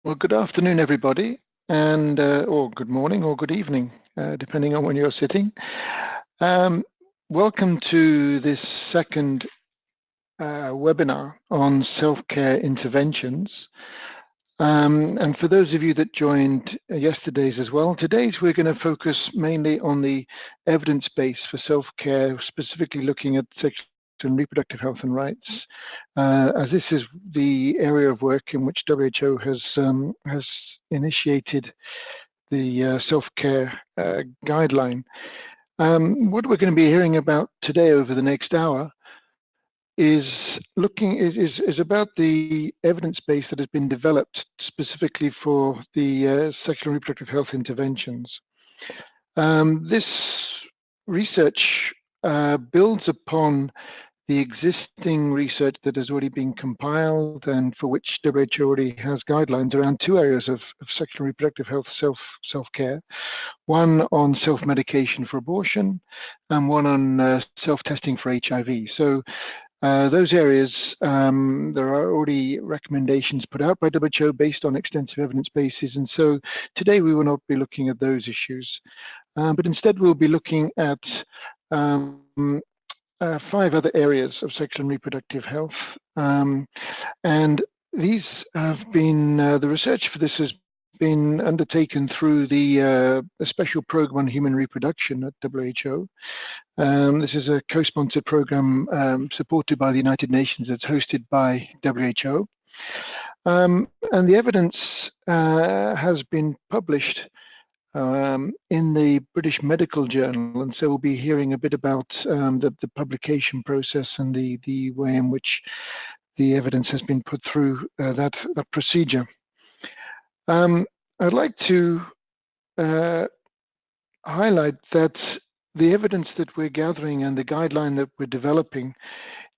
Well, good afternoon, everybody, and or good morning or good evening, depending on when you're sitting. Welcome to this second webinar on self-care interventions. And for those of you that joined yesterday's as well, today's we're going to focus mainly on the evidence base for self-care, specifically looking at sexual and reproductive health and rights, as this is the area of work in which WHO has initiated the self-care guideline. What we're going to be hearing about today over the next hour is about the evidence base that has been developed specifically for the sexual and reproductive health interventions. This research builds upon the existing research that has already been compiled and for which WHO already has guidelines around two areas of sexual and reproductive health self-care, one on self-medication for abortion and one on self-testing for HIV. So those areas, there are already recommendations put out by WHO based on extensive evidence bases, and so today we will not be looking at those issues, but instead we'll be looking at 5 other areas of sexual and reproductive health, and these have been, the research for this has been undertaken through the special program on human reproduction at WHO. This is a co-sponsored program supported by the United Nations that's hosted by WHO. And the evidence has been published in the British Medical Journal, and so we'll be hearing a bit about the publication process and the way in which the evidence has been put through that procedure. I'd like to highlight that the evidence that we're gathering and the guideline that we're developing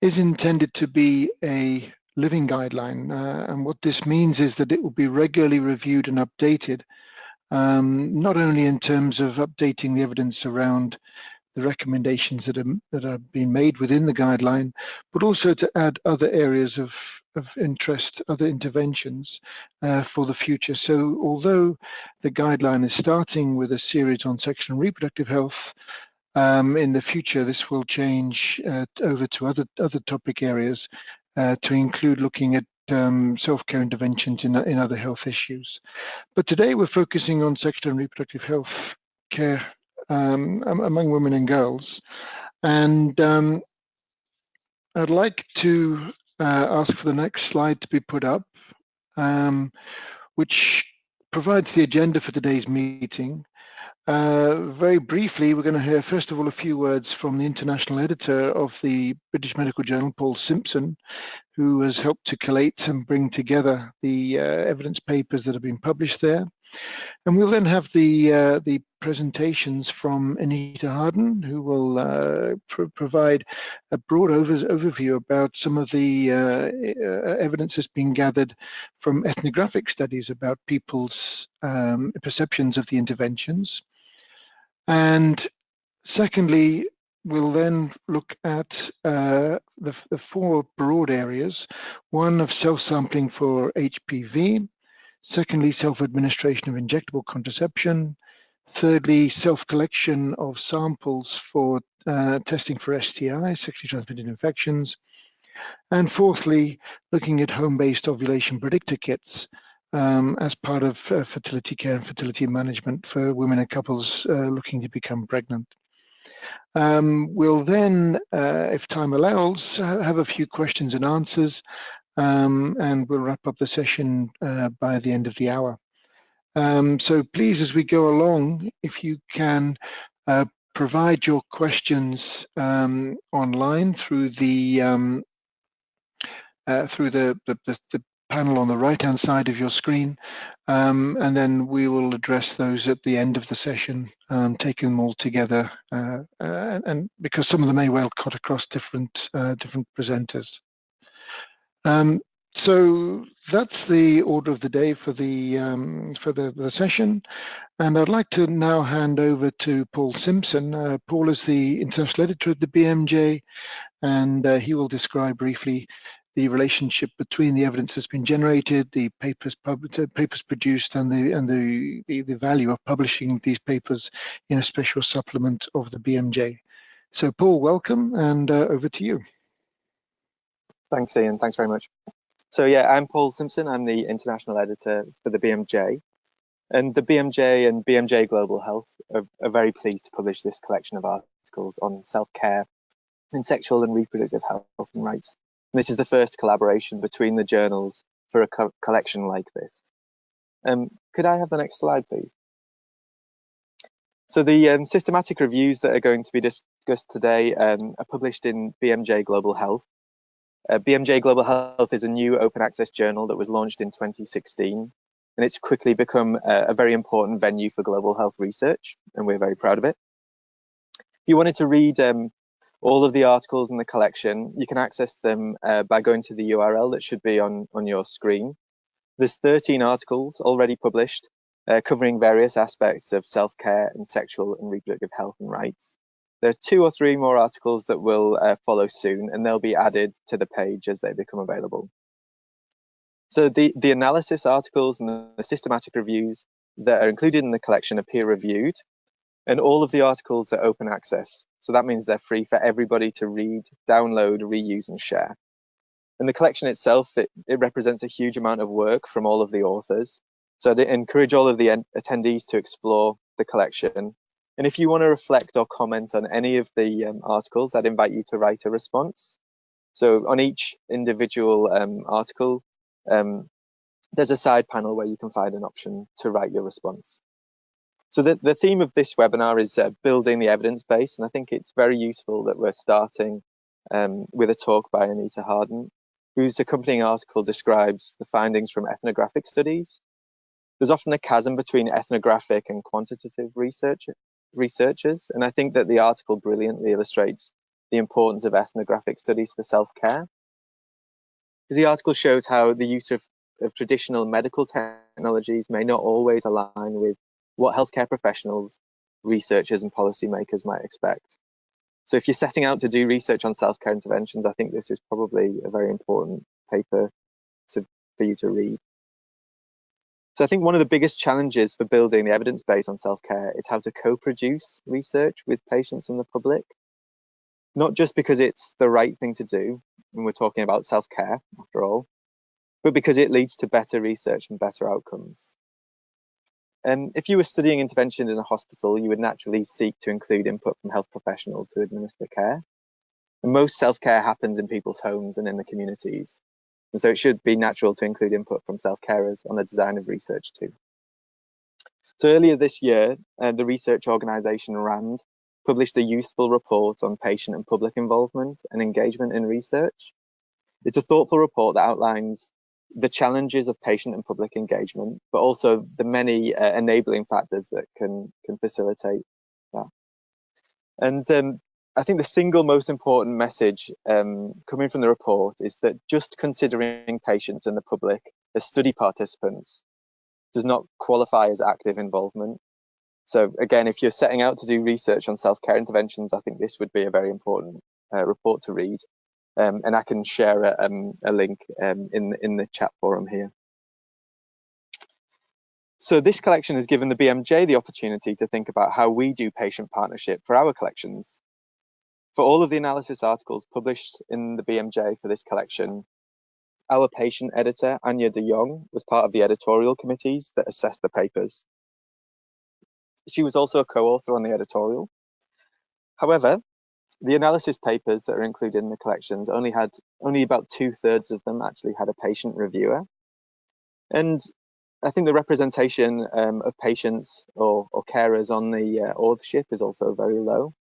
is intended to be a living guideline, and what this means is that it will be regularly reviewed and updated, not only in terms of updating the evidence around the recommendations that are being made within the guideline, but also to add other areas of interest, other interventions for the future. So although the guideline is starting with a series on sexual and reproductive health, in the future this will change over to other topic areas to include looking at self-care interventions in other health issues. But today we're focusing on sexual and reproductive health care among women and girls. And I'd like to ask for the next slide to be put up, which provides the agenda for today's meeting. Very briefly, we're going to hear, first of all, a few words from the international editor of the British Medical Journal, Paul Simpson, who has helped to collate and bring together the evidence papers that have been published there. And we'll then have the presentations from Anita Harden, who will provide a broad overview about some of the evidence that's been gathered from ethnographic studies about people's perceptions of the interventions. And secondly, we'll then look at the 4 broad areas: one of self-sampling for HPV, secondly, self-administration of injectable contraception, thirdly, self-collection of samples for testing for STI, sexually transmitted infections, and fourthly, looking at home-based ovulation predictor kits as part of fertility care and fertility management for women and couples looking to become pregnant. We'll then, if time allows, have a few questions and answers, and we'll wrap up the session by the end of the hour. So please, as we go along, if you can provide your questions online through the panel on the right-hand side of your screen, and then we will address those at the end of the session, taking them all together, and because some of them may well cut across different presenters. So that's the order of the day for the session, and I'd like to now hand over to Paul Simpson. Paul is the international editor at the BMJ, and he will describe briefly the relationship between the evidence that's been generated, the papers produced, and the value of publishing these papers in a special supplement of the BMJ. So Paul, welcome, and over to you. Thanks, Ian. Thanks very much. So yeah, I'm Paul Simpson. I'm the international editor for the BMJ. And the BMJ and BMJ Global Health are very pleased to publish this collection of articles on self-care and sexual and reproductive health and rights. And this is the first collaboration between the journals for a collection like this. Could I have the next slide, please? So the systematic reviews that are going to be discussed today are published in BMJ Global Health. BMJ Global Health is a new open access journal that was launched in 2016, and it's quickly become a very important venue for global health research, and we're very proud of it. If you wanted to read all of the articles in the collection, you can access them by going to the URL that should be on your screen. There's 13 articles already published covering various aspects of self-care and sexual and reproductive health and rights. There are 2 or 3 more articles that will follow soon, and they'll be added to the page as they become available. So the analysis articles and the systematic reviews that are included in the collection are peer reviewed, and all of the articles are open access. So that means they're free for everybody to read, download, reuse, and share. And the collection itself, it represents a huge amount of work from all of the authors. So I'd encourage all of the attendees to explore the collection. And if you want to reflect or comment on any of the articles, I'd invite you to write a response. So on each individual article, there's a side panel where you can find an option to write your response. So the theme of this webinar is building the evidence base, and I think it's very useful that we're starting with a talk by Anita Harden, whose accompanying article describes the findings from ethnographic studies. There's often a chasm between ethnographic and quantitative researchers, and I think that the article brilliantly illustrates the importance of ethnographic studies for self-care. Because the article shows how the use of traditional medical technologies may not always align with what healthcare professionals, researchers, and policymakers might expect. So if you're setting out to do research on self-care interventions, I think this is probably a very important paper for you to read. So I think one of the biggest challenges for building the evidence base on self-care is how to co-produce research with patients and the public. Not just because it's the right thing to do, and we're talking about self-care after all, but because it leads to better research and better outcomes. If you were studying intervention in a hospital, you would naturally seek to include input from health professionals who administer care. And most self-care happens in people's homes and in the communities. And so it should be natural to include input from self-carers on the design of research too. So earlier this year, the research organisation RAND published a useful report on patient and public involvement and engagement in research. It's a thoughtful report that outlines the challenges of patient and public engagement, but also the many enabling factors that can facilitate that. And I think the single most important message coming from the report is that just considering patients and the public as study participants does not qualify as active involvement. So again, if you're setting out to do research on self-care interventions, I think this would be a very important report to read. And I can share a link in the chat forum here. So this collection has given the BMJ the opportunity to think about how we do patient partnership for our collections. For all of the analysis articles published in the BMJ for this collection, our patient editor, Anya de Jong, was part of the editorial committees that assessed the papers. She was also a co-author on the editorial. However, the analysis papers that are included in the collections only about 2/3 of them actually had a patient reviewer. And I think the representation of patients or carers on the authorship is also very low.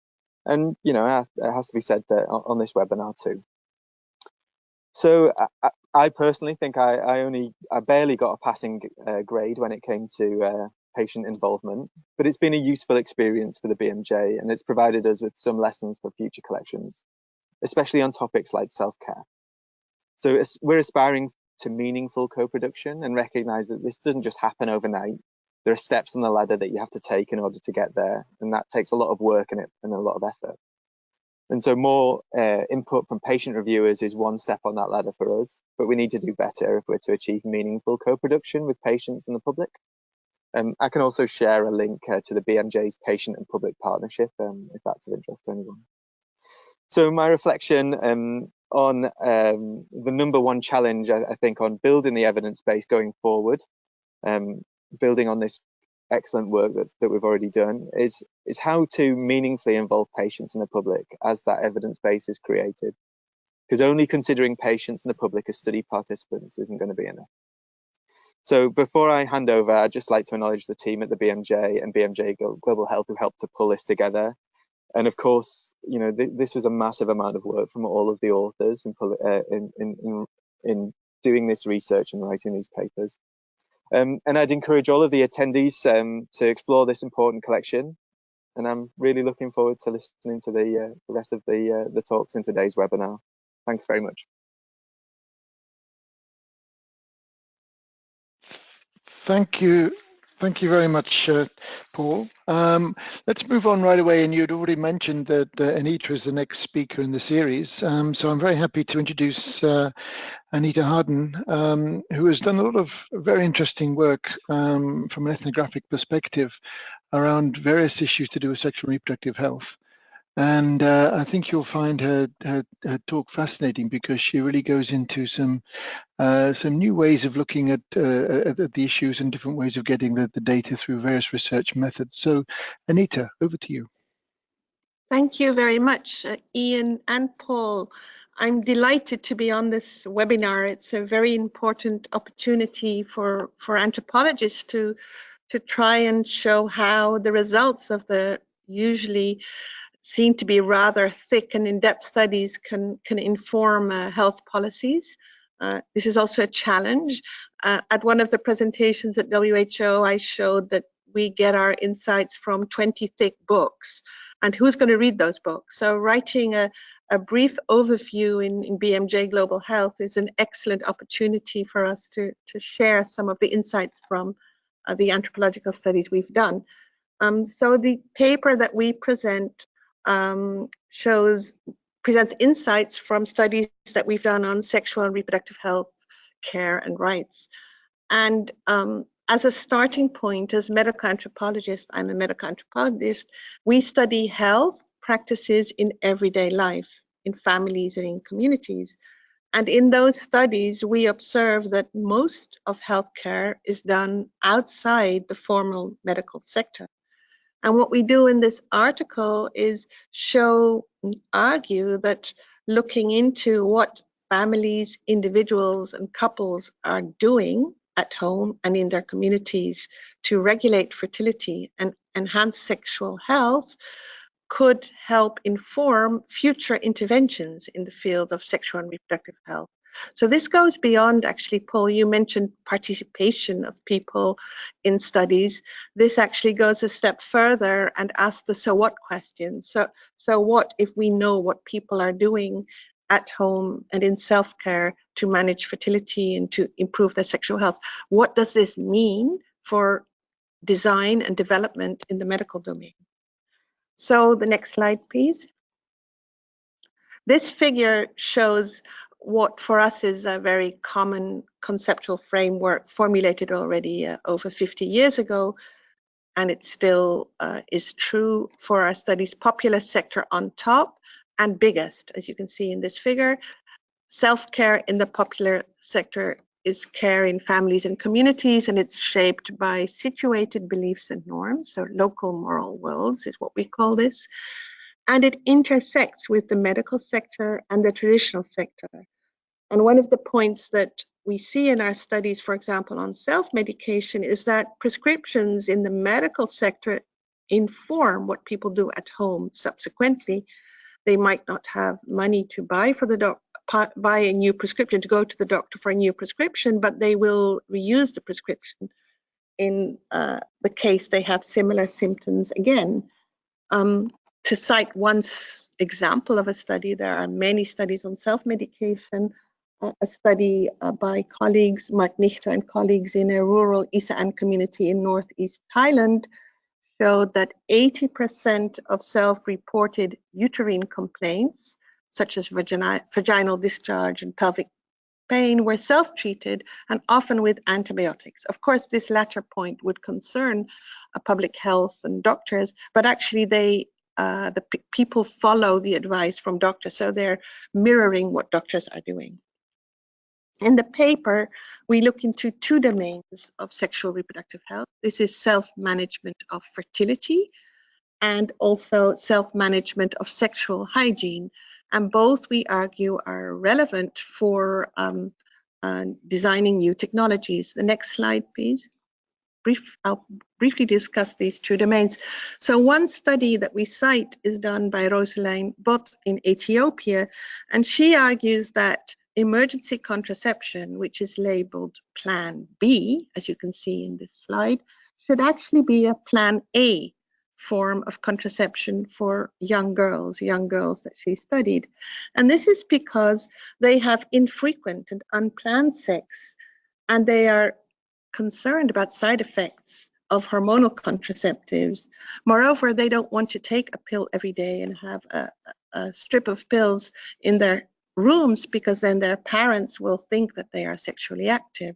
And, you know, it has to be said that on this webinar too. So I personally think I barely got a passing grade when it came to patient involvement, but it's been a useful experience for the BMJ, and it's provided us with some lessons for future collections, especially on topics like self-care. So we're aspiring to meaningful co-production and recognize that this doesn't just happen overnight. There are steps on the ladder that you have to take in order to get there, and that takes a lot of work and a lot of effort. And so more input from patient reviewers is one step on that ladder for us, but we need to do better if we're to achieve meaningful co-production with patients and the public. I can also share a link to the BMJ's patient and public partnership if that's of interest to anyone. So my reflection on the number one challenge, I think, on building the evidence base going forward, building on this excellent work that we've already done, is how to meaningfully involve patients and the public as that evidence base is created. Because only considering patients and the public as study participants isn't going to be enough. So before I hand over, I'd just like to acknowledge the team at the BMJ and BMJ Global Health who helped to pull this together. And of course, you know, this was a massive amount of work from all of the authors in doing this research and writing these papers. And I'd encourage all of the attendees to explore this important collection. And I'm really looking forward to listening to the rest of the talks in today's webinar. Thanks very much. Thank you. Thank you very much, Paul. Let's move on right away. And you'd already mentioned that Anita is the next speaker in the series. So I'm very happy to introduce Anita Harden, who has done a lot of very interesting work from an ethnographic perspective around various issues to do with sexual and reproductive health. And I think you'll find her talk fascinating because she really goes into some new ways of looking at the issues and different ways of getting the data through various research methods. So, Anita, over to you. Thank you very much, Ian and Paul. I'm delighted to be on this webinar. It's a very important opportunity for anthropologists to try and show how the results of the usually seem to be rather thick and in-depth studies can inform health policies. This is also a challenge. At one of the presentations at WHO, I showed that we get our insights from 20 thick books. And who's going to read those books? So writing a brief overview in BMJ Global Health is an excellent opportunity for us to share some of the insights from the anthropological studies we've done. So the paper that we present presents insights from studies that we've done on sexual and reproductive health, care and rights. And as a starting point, as medical anthropologists, I'm a medical anthropologist, we study health practices in everyday life, in families and in communities. And in those studies, we observe that most of healthcare is done outside the formal medical sector. And what we do in this article is argue that looking into what families, individuals, and couples are doing at home and in their communities to regulate fertility and enhance sexual health could help inform future interventions in the field of sexual and reproductive health. So this goes beyond, actually, Paul, you mentioned participation of people in studies. This actually goes a step further and asks the so what question. So what if we know what people are doing at home and in self-care to manage fertility and to improve their sexual health? What does this mean for design and development in the medical domain? So the next slide, please. This figure shows what for us is a very common conceptual framework formulated already over 50 years ago, and it still is true for our studies. Popular sector on top and biggest, as you can see in this figure. Self-care in the popular sector is care in families and communities, and it's shaped by situated beliefs and norms, so local moral worlds is what we call this. And it intersects with the medical sector and the traditional sector. And one of the points that we see in our studies, for example, on self-medication, is that prescriptions in the medical sector inform what people do at home subsequently. They might not have money to buy buy a new prescription, to go to the doctor for a new prescription, but they will reuse the prescription in the case they have similar symptoms again. To cite one example of a study, there are many studies on self-medication. A study by colleagues, Mark Nichter and colleagues in a rural Isaan community in northeast Thailand, showed that 80% of self-reported uterine complaints, such as vaginal discharge and pelvic pain, were self-treated and often with antibiotics. Of course, this latter point would concern public health and doctors, but actually the people follow the advice from doctors, so they're mirroring what doctors are doing. In the paper, we look into two domains of sexual reproductive health. This is self-management of fertility and also self-management of sexual hygiene. And both, we argue, are relevant for designing new technologies. The next slide, please. I'll briefly discuss these two domains. So one study that we cite is done by Rosaline Bott in Ethiopia, and she argues that emergency contraception, which is labeled Plan B, as you can see in this slide, should actually be a Plan A form of contraception for young girls that she studied. And this is because they have infrequent and unplanned sex, and they are concerned about side effects of hormonal contraceptives. Moreover, they don't want to take a pill every day and have a strip of pills in their rooms, because then their parents will think that they are sexually active.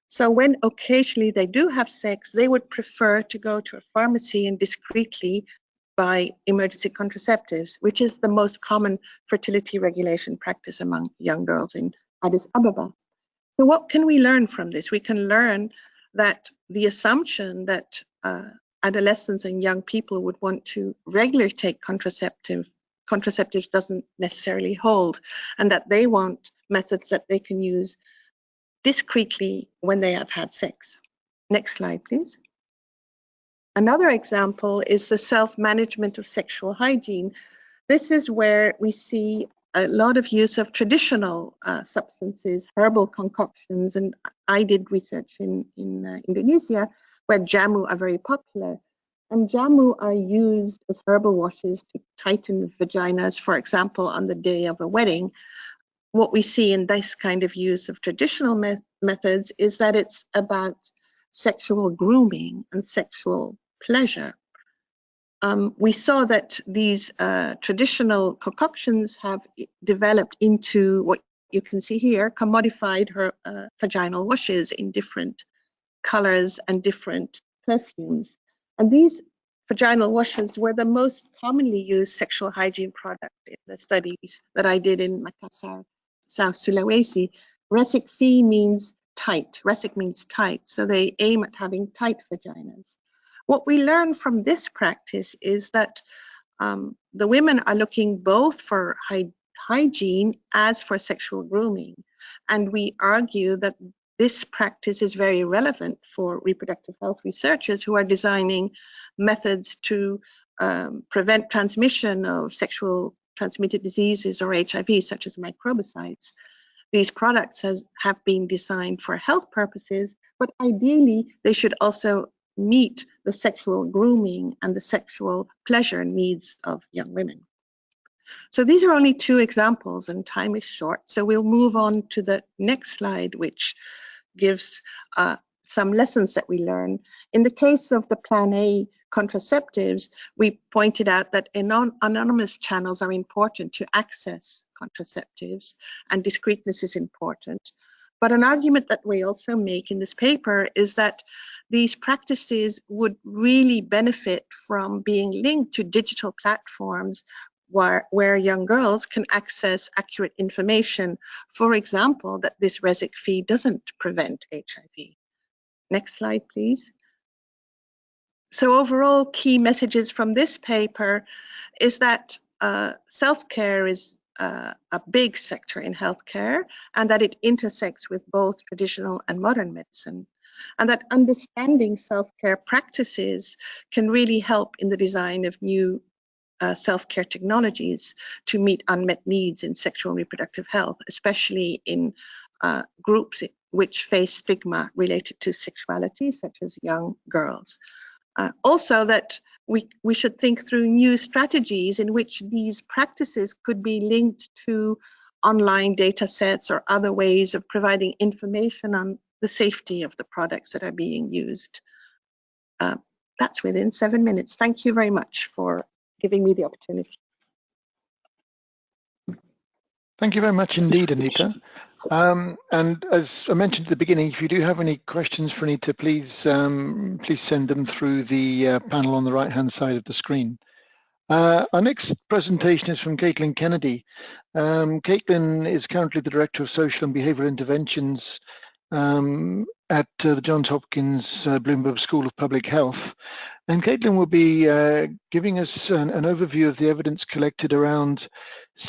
So when occasionally they do have sex, they would prefer to go to a pharmacy and discreetly buy emergency contraceptives, which is the most common fertility regulation practice among young girls in Addis Ababa. So what can we learn from this? We can learn that the assumption that adolescents and young people would want to regularly take contraceptives doesn't necessarily hold, and that they want methods that they can use discreetly when they have had sex. Next slide, please. Another example is the self-management of sexual hygiene. This is where we see a lot of use of traditional substances, herbal concoctions, and I did research in Indonesia where jamu are very popular. And jamu are used as herbal washes to tighten vaginas, for example, on the day of a wedding. What we see in this kind of use of traditional methods is that it's about sexual grooming and sexual pleasure. We saw that these traditional concoctions have developed into what you can see here, commodified vaginal washes in different colors and different perfumes. And these vaginal washes were the most commonly used sexual hygiene product in the studies that I did in Makassar, South Sulawesi. Resik Fi means tight. Resik means tight. So they aim at having tight vaginas. What we learn from this practice is that the women are looking both for hygiene as for sexual grooming. And we argue that this practice is very relevant for reproductive health researchers who are designing methods to prevent transmission of sexual transmitted diseases or HIV, such as microbicides. These products have been designed for health purposes, but ideally they should also meet the sexual grooming and the sexual pleasure needs of young women. So these are only two examples and time is short. So we'll move on to the next slide, which gives some lessons that we learn. In the case of the Plan A contraceptives, we pointed out that anonymous channels are important to access contraceptives, and discreetness is important. But an argument that we also make in this paper is that these practices would really benefit from being linked to digital platforms where young girls can access accurate information. For example, that this Resik Fi doesn't prevent HIV. Next slide, please. So overall, key messages from this paper is that self-care is a big sector in healthcare, and that it intersects with both traditional and modern medicine, and that understanding self-care practices can really help in the design of new self-care technologies to meet unmet needs in sexual and reproductive health, especially in groups which face stigma related to sexuality, such as young girls. Also that we should think through new strategies in which these practices could be linked to online data sets or other ways of providing information on the safety of the products that are being used. that's within 7 minutes. Thank you very much for giving me the opportunity. Thank you very much indeed, Anita. And as I mentioned at the beginning, if you do have any questions for Anita, please send them through the panel on the right-hand side of the screen. Our next presentation is from Caitlin Kennedy. Caitlin is currently the Director of Social and Behavioural Interventions at the Johns Hopkins Bloomberg School of Public Health. And Caitlin will be giving us an overview of the evidence collected around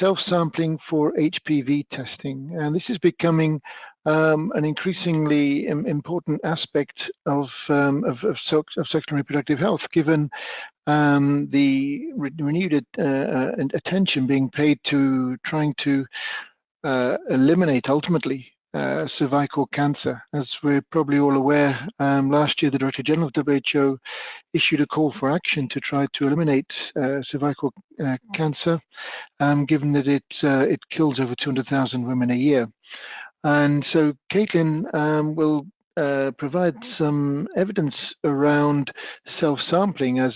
self-sampling for HPV testing. And this is becoming an increasingly important aspect of sexual and reproductive health, given the renewed attention being paid to trying to eliminate, ultimately, cervical cancer. As we're probably all aware, last year the Director General of WHO issued a call for action to try to eliminate cervical cancer, given that it kills over 200,000 women a year. And so Caitlin will provide some evidence around self-sampling as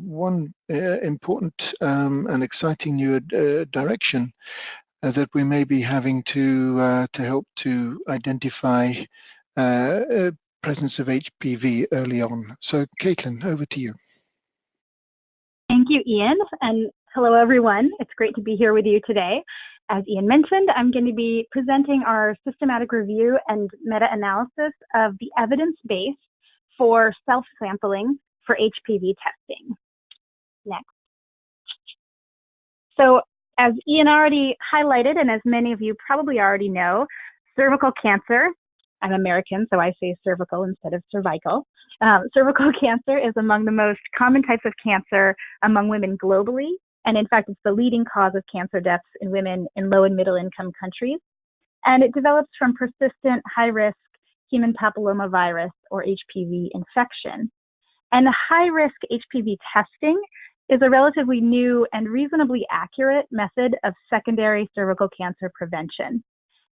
one important and exciting new direction that we may be having to help to identify presence of HPV early on. So Caitlin, over to you. Thank you, Ian, and hello everyone. It's great to be here with you today. As Ian mentioned, I'm going to be presenting our systematic review and meta-analysis of the evidence base for self-sampling for HPV testing. Next. So, as Ian already highlighted, and as many of you probably already know, cervical cancer, I'm American, so I say cervical instead of cervical. Cervical cancer is among the most common types of cancer among women globally, and in fact, it's the leading cause of cancer deaths in women in low and middle income countries. And it develops from persistent high-risk human papillomavirus, or HPV, infection. And high-risk HPV testing is a relatively new and reasonably accurate method of secondary cervical cancer prevention.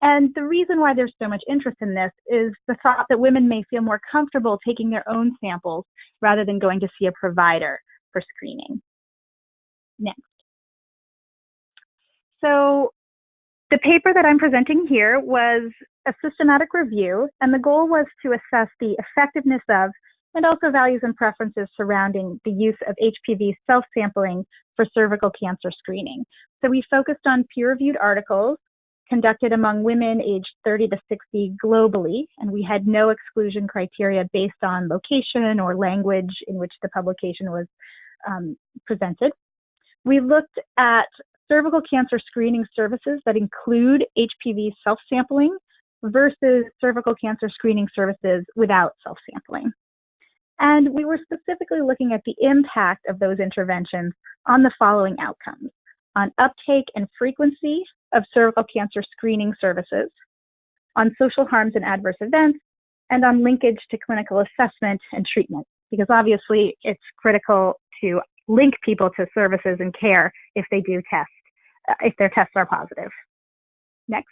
And the reason why there's so much interest in this is the thought that women may feel more comfortable taking their own samples rather than going to see a provider for screening. Next. So the paper that I'm presenting here was a systematic review, and the goal was to assess the effectiveness of and also values and preferences surrounding the use of HPV self-sampling for cervical cancer screening. So we focused on peer-reviewed articles conducted among women aged 30 to 60 globally, and we had no exclusion criteria based on location or language in which the publication was presented. We looked at cervical cancer screening services that include HPV self-sampling versus cervical cancer screening services without self-sampling. And we were specifically looking at the impact of those interventions on the following outcomes: on uptake and frequency of cervical cancer screening services, on social harms and adverse events, and on linkage to clinical assessment and treatment, because obviously it's critical to link people to services and care if they do test, if their tests are positive. Next.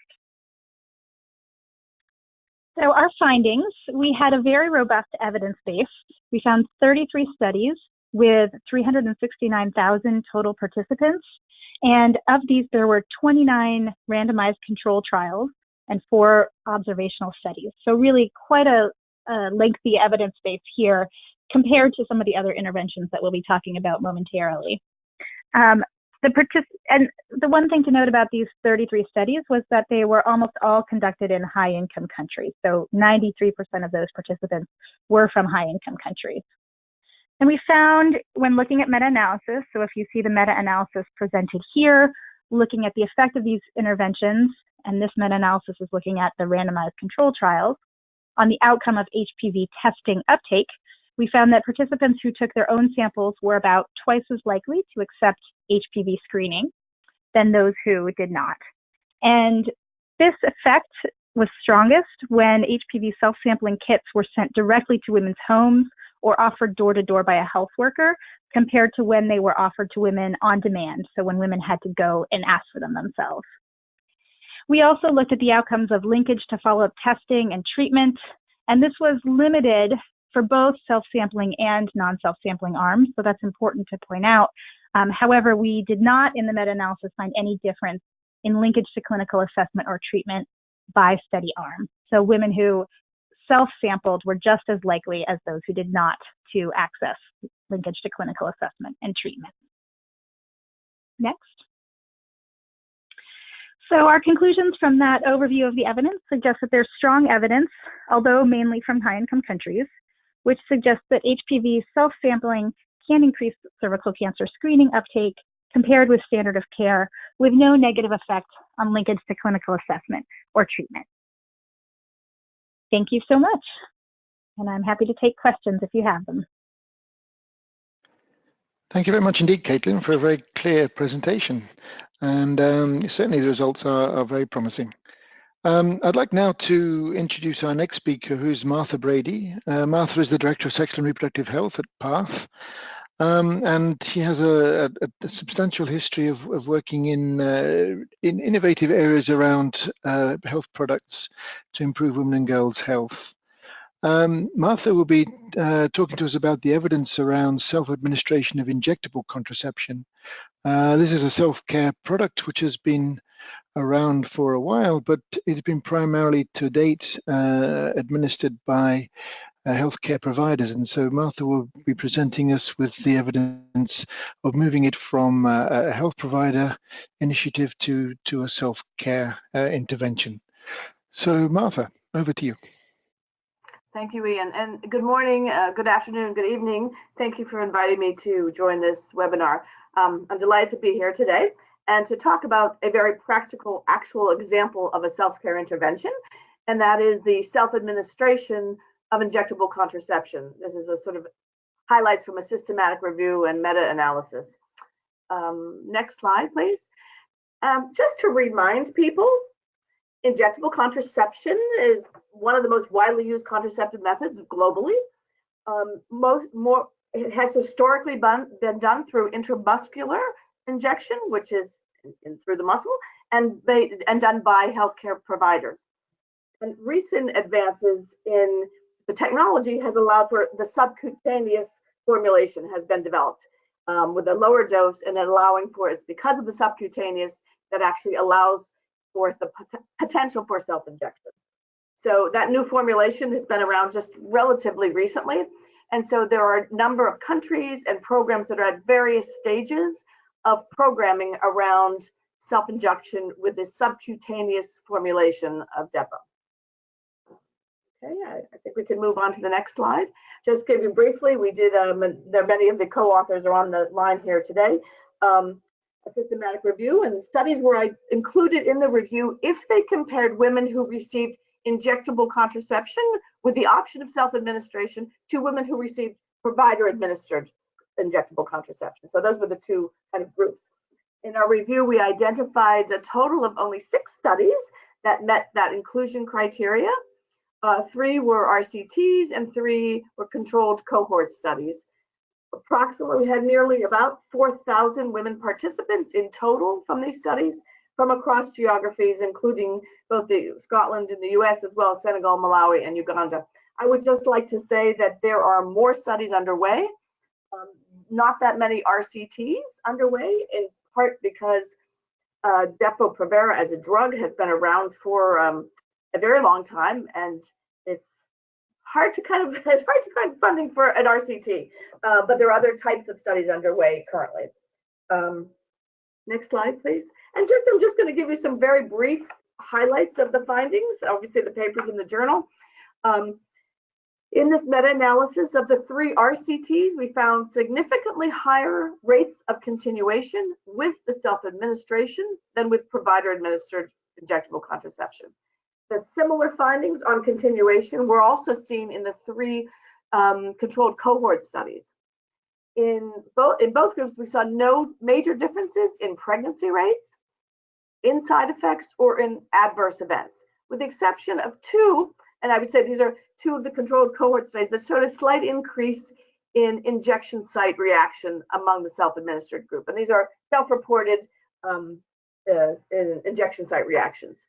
So our findings, we had a very robust evidence base. We found 33 studies with 369,000 total participants. And of these, there were 29 randomized control trials and 4 observational studies. So really quite a lengthy evidence base here compared to some of the other interventions that we'll be talking about momentarily. And the one thing to note about these 33 studies was that they were almost all conducted in high-income countries. So 93% of those participants were from high-income countries. And we found, when looking at meta-analysis, so if you see the meta-analysis presented here, looking at the effect of these interventions, and this meta-analysis is looking at the randomized control trials, on the outcome of HPV testing uptake, we found that participants who took their own samples were about twice as likely to accept HPV screening than those who did not. And this effect was strongest when HPV self-sampling kits were sent directly to women's homes or offered door-to-door by a health worker, compared to when they were offered to women on demand, so when women had to go and ask for them themselves. We also looked at the outcomes of linkage to follow-up testing and treatment, and this was limited for both self-sampling and non-self-sampling arms, so that's important to point out. However, we did not in the meta-analysis find any difference in linkage to clinical assessment or treatment by study arm. So women who self-sampled were just as likely as those who did not to access linkage to clinical assessment and treatment. Next. So our conclusions from that overview of the evidence suggest that there's strong evidence, although mainly from high-income countries, which suggests that HPV self-sampling can increase cervical cancer screening uptake compared with standard of care, with no negative effect on linkage to clinical assessment or treatment. Thank you so much, and I'm happy to take questions if you have them. Thank you very much indeed, Caitlin, for a very clear presentation. And certainly the results are very promising. I'd like now to introduce our next speaker, who's Martha Brady. Martha is the Director of Sexual and Reproductive Health at PATH. And she has a substantial history of working in innovative areas around health products to improve women and girls' health. Martha will be talking to us about the evidence around self-administration of injectable contraception. This is a self-care product which has been around for a while, but it's been primarily to date administered by healthcare providers. And so Martha will be presenting us with the evidence of moving it from a health provider initiative to a self-care intervention. So Martha, over to you. Thank you, Ian, and good morning, good afternoon, good evening. Thank you for inviting me to join this webinar. I'm delighted to be here today and to talk about a very practical, actual example of a self-care intervention, and that is the self-administration of injectable contraception. This is a sort of highlights from a systematic review and meta-analysis. Next slide, please. Just to remind people, injectable contraception is one of the most widely used contraceptive methods globally. It has historically been done through intramuscular injection, which is through the muscle, and done by healthcare providers. And recent advances in the technology has allowed for the subcutaneous formulation has been developed with a lower dose, and allowing for it's because of the subcutaneous that actually allows for the potential for self-injection. So that new formulation has been around just relatively recently. And so there are a number of countries and programs that are at various stages of programming around self-injection with this subcutaneous formulation of DEPA. Okay, I think we can move on to the next slide. Just give you briefly, we did, many of the co-authors are on the line here today, a systematic review, and studies were included in the review if they compared women who received injectable contraception with the option of self-administration to women who received provider-administered injectable contraception. So those were the two kind of groups. In our review, we identified a total of only 6 studies that met that inclusion criteria. 3 were RCTs and 3 were controlled cohort studies. Approximately, we had nearly about 4,000 women participants in total from these studies from across geographies, including both Scotland and the US, as well as Senegal, Malawi, and Uganda. I would just like to say that there are more studies underway, not that many RCTs underway, in part because Depo-Provera as a drug has been around for a very long time, and it's hard to find funding for an RCT, but there are other types of studies underway currently. Next slide, please. And I'm just going to give you some very brief highlights of the findings. Obviously, the paper's in the journal. In this meta-analysis of the 3 RCTs, we found significantly higher rates of continuation with the self-administration than with provider-administered injectable contraception. The similar findings on continuation were also seen in the 3 controlled cohort studies. In both groups, we saw no major differences in pregnancy rates, in side effects, or in adverse events, with the exception of 2, and I would say these are 2 of the controlled cohort studies that showed a slight increase in injection site reaction among the self-administered group. And these are self-reported injection site reactions.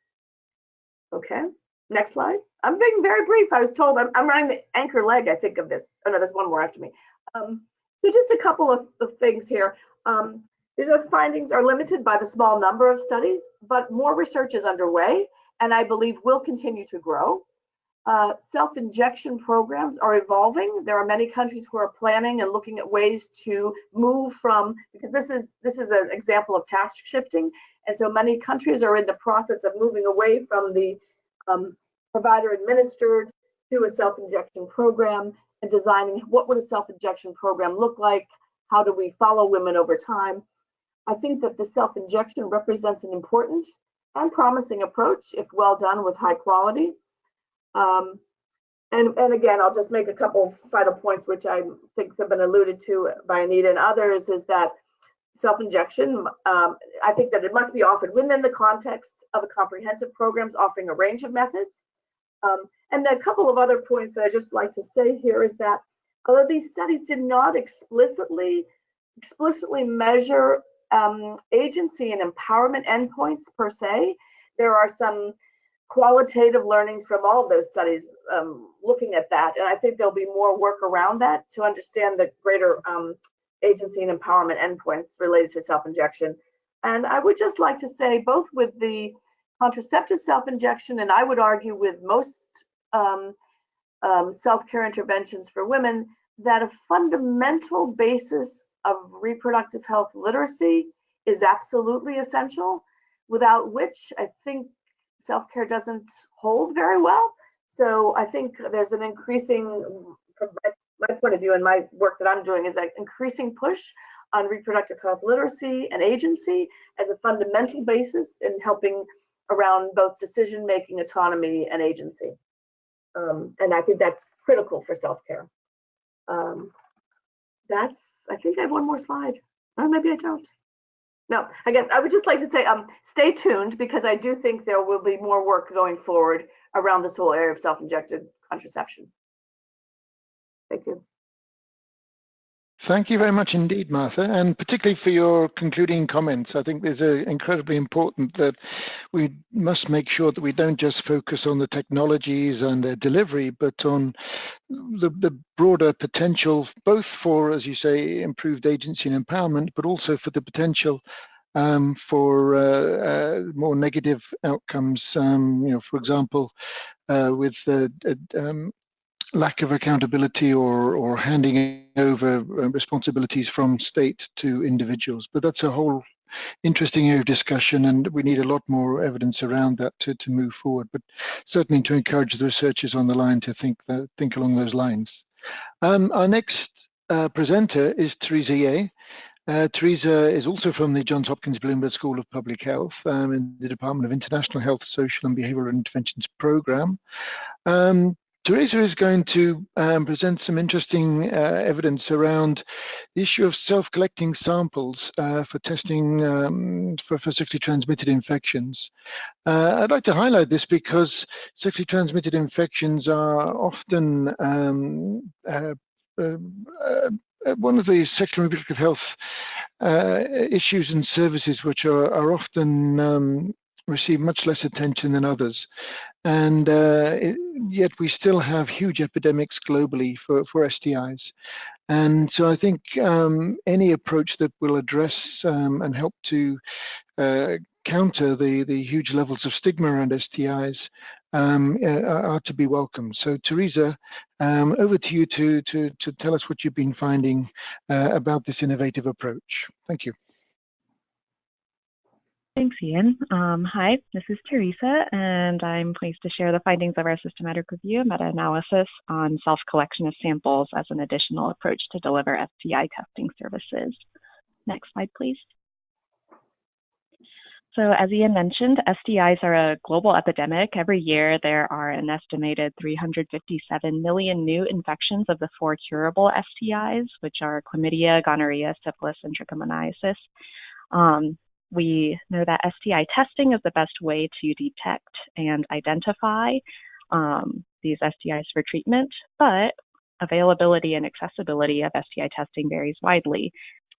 Okay, Next slide. I'm being very brief. I was told I'm running the anchor leg, I think, of this. Oh, no, there's one more after me. So just a couple of things here. These findings are limited by the small number of studies, but more research is underway, and I believe will continue to grow. Self-injection programs are evolving. There are many countries who are planning and looking at ways to move from, because this is an example of task shifting, and so many countries are in the process of moving away from the provider administered to a self-injection program and designing what would a self-injection program look like, how do we follow women over time. I think that the self-injection represents an important and promising approach if well done with high quality. And again, I'll just make a couple of final points, which I think have been alluded to by Anita and others, is that self-injection, I think that it must be offered within the context of a comprehensive programs offering a range of methods. And a couple of other points that I just like to say here is that although these studies did not explicitly measure agency and empowerment endpoints per se, there are some qualitative learnings from all of those studies looking at that. And I think there'll be more work around that to understand the greater agency and empowerment endpoints related to self-injection. And I would just like to say, both with the contraceptive self-injection, and I would argue with most self-care interventions for women, that a fundamental basis of reproductive health literacy is absolutely essential, without which I think self-care doesn't hold very well. So I think there's an increasing, from my point of view and my work that I'm doing, is an increasing push on reproductive health literacy and agency as a fundamental basis in helping around both decision-making, autonomy, and agency. And I think that's critical for self-care. I think I have one more slide. Oh, maybe I don't. No, I guess I would just like to say, stay tuned, because I do think there will be more work going forward around this whole area of self-injected contraception. Thank you. Thank you very much indeed, Martha, and particularly for your concluding comments. I think it's incredibly important that we must make sure that we don't just focus on the technologies and their delivery, but on the broader potential, both for, as you say, improved agency and empowerment, but also for the potential for more negative outcomes. For example, with lack of accountability or handing over responsibilities from state to individuals. But that's a whole interesting area of discussion, and we need a lot more evidence around that to move forward, but certainly to encourage the researchers on the line to think along those lines. Our next presenter is Teresa Ye. Teresa is also from the Johns Hopkins Bloomberg School of Public Health in the Department of International Health, Social and Behavioral Interventions Program. Teresa is going to present some interesting evidence around the issue of self-collecting samples for testing for sexually transmitted infections. I'd like to highlight this because sexually transmitted infections are often one of the sexual and reproductive health issues and services which are often receive much less attention than others. And yet we still have huge epidemics globally for STIs. And so I think any approach that will address and help to counter the huge levels of stigma around STIs are to be welcomed. So Teresa, over to you to tell us what you've been finding about this innovative approach. Thank you. Thanks, Ian. Hi, this is Teresa, and I'm pleased to share the findings of our systematic review and meta-analysis on self-collection of samples as an additional approach to deliver STI testing services. Next slide, please. So as Ian mentioned, STIs are a global epidemic. Every year, there are an estimated 357 million new infections of the 4 curable STIs, which are chlamydia, gonorrhea, syphilis, and trichomoniasis. We know that STI testing is the best way to detect and identify these STIs for treatment, but availability and accessibility of STI testing varies widely.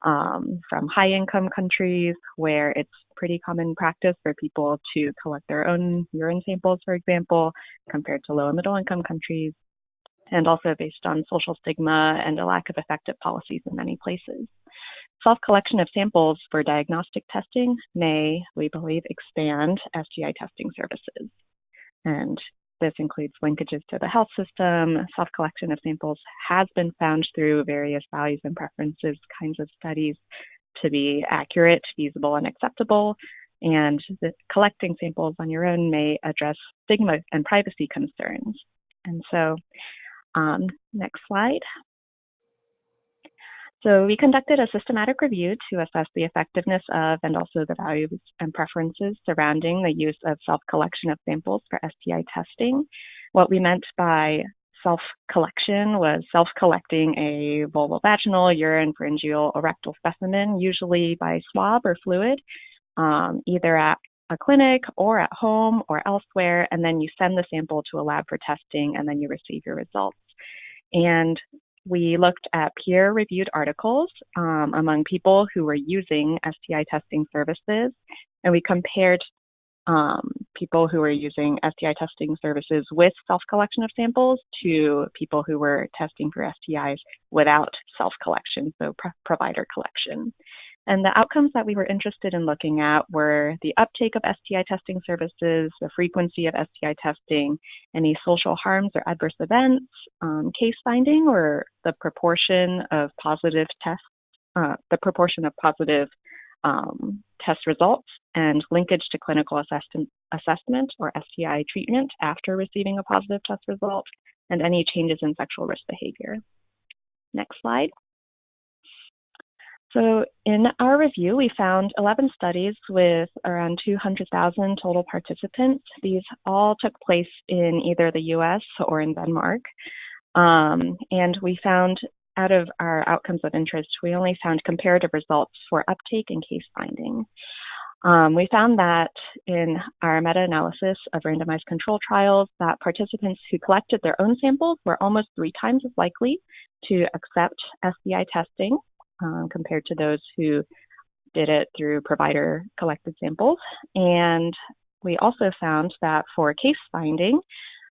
from high-income countries where it's pretty common practice for people to collect their own urine samples, for example, compared to low and middle-income countries, and also based on social stigma and a lack of effective policies in many places. Self-collection of samples for diagnostic testing may, we believe, expand STI testing services. And this includes linkages to the health system. Self-collection of samples has been found through various values and preferences kinds of studies to be accurate, feasible, and acceptable. And collecting samples on your own may address stigma and privacy concerns. And so, next slide. So we conducted a systematic review to assess the effectiveness of and also the values and preferences surrounding the use of self-collection of samples for STI testing. What we meant by self-collection was self-collecting a vulvovaginal, uropharyngeal, or rectal specimen, usually by swab or fluid, either at a clinic or at home or elsewhere, and then you send the sample to a lab for testing, and then you receive your results. And we looked at peer-reviewed articles among people who were using STI testing services, and we compared people who were using STI testing services with self-collection of samples to people who were testing for STIs without self-collection, so provider collection. And the outcomes that we were interested in looking at were the uptake of STI testing services, the frequency of STI testing, any social harms or adverse events, case finding, or the proportion of positive tests, test results, and linkage to clinical assessment or STI treatment after receiving a positive test result, and any changes in sexual risk behavior. Next slide. So in our review, we found 11 studies with around 200,000 total participants. These all took place in either the US or in Denmark. And we found, out of our outcomes of interest, we only found comparative results for uptake and case finding. We found that in our meta-analysis of randomized control trials that participants who collected their own samples were almost 3 times as likely to accept STI testing compared to those who did it through provider-collected samples. And we also found that for case finding,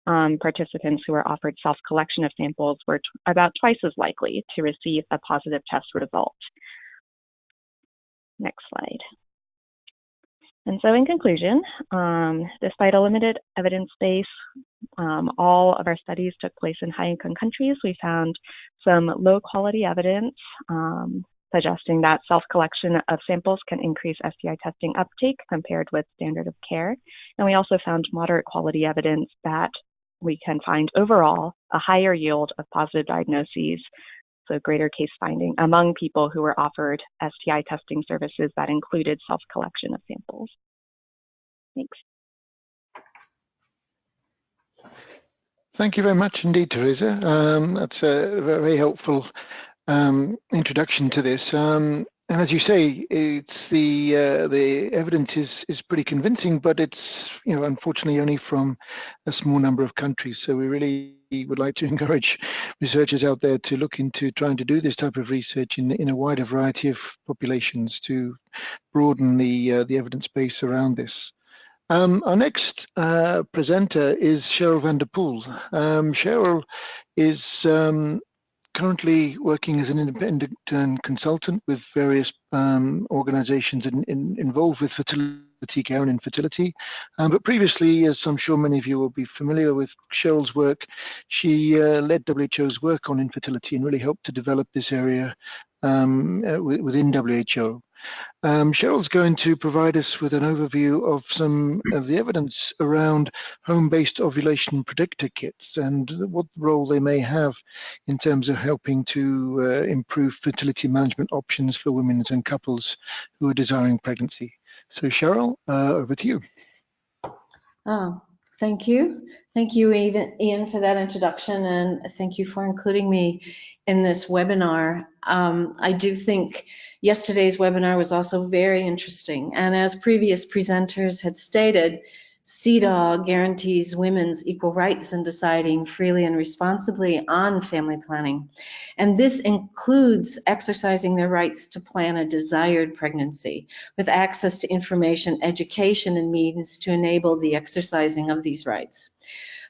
participants who were offered self-collection of samples were about twice as likely to receive a positive test result. Next slide. And so in conclusion, despite a limited evidence base, all of our studies took place in high-income countries. We found some low-quality evidence suggesting that self-collection of samples can increase STI testing uptake compared with standard of care. And we also found moderate quality evidence that we can find overall a higher yield of positive diagnoses, so greater case finding among people who were offered STI testing services that included self-collection of samples. Thanks. Thank you very much indeed, Teresa. That's a very helpful introduction to this. And as you say, it's the evidence is pretty convincing, but it's unfortunately only from a small number of countries. So we really would like to encourage researchers out there to look into trying to do this type of research in a wider variety of populations to broaden the evidence base around this. Our next presenter is Cheryl van der Poel. Cheryl is currently working as an independent consultant with various organizations involved with fertility care and infertility. But previously, as I'm sure many of you will be familiar with Cheryl's work, she led WHO's work on infertility and really helped to develop this area within WHO. Cheryl's going to provide us with an overview of some of the evidence around home-based ovulation predictor kits and what role they may have in terms of helping to improve fertility management options for women and couples who are desiring pregnancy. So Cheryl, over to you. Oh, thank you. Thank you, Ian, for that introduction, and thank you for including me in this webinar. I do think yesterday's webinar was also very interesting, and as previous presenters had stated, CEDAW guarantees women's equal rights in deciding freely and responsibly on family planning. And this includes exercising their rights to plan a desired pregnancy with access to information, education, and means to enable the exercising of these rights.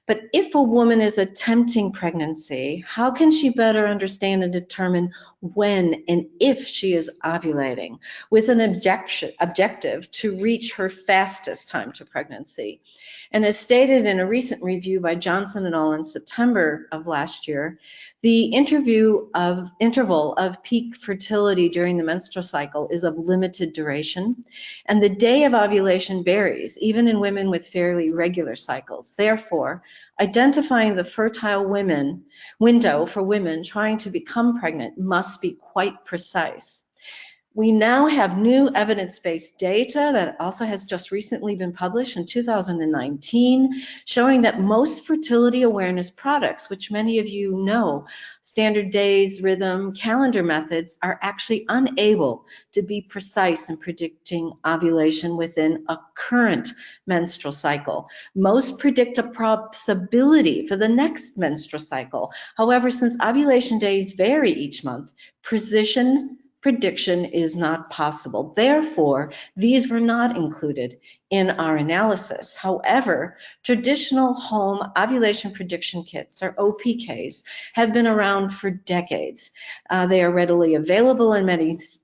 But if a woman is attempting pregnancy, how can she better understand and determine when and if she is ovulating with an objective to reach her fastest time to pregnancy? And as stated in a recent review by Johnson et al. In September of last year, the interval of peak fertility during the menstrual cycle is of limited duration, and the day of ovulation varies, even in women with fairly regular cycles. Therefore, identifying the fertile window for women trying to become pregnant must be quite precise. We now have new evidence-based data that also has just recently been published in 2019, showing that most fertility awareness products, which many of you know, standard days, rhythm, calendar methods, are actually unable to be precise in predicting ovulation within a current menstrual cycle. Most predict a possibility for the next menstrual cycle. However, since ovulation days vary each month, prediction is not possible. Therefore, these were not included in our analysis. However, traditional home ovulation prediction kits, or OPKs, have been around for decades. They are readily available in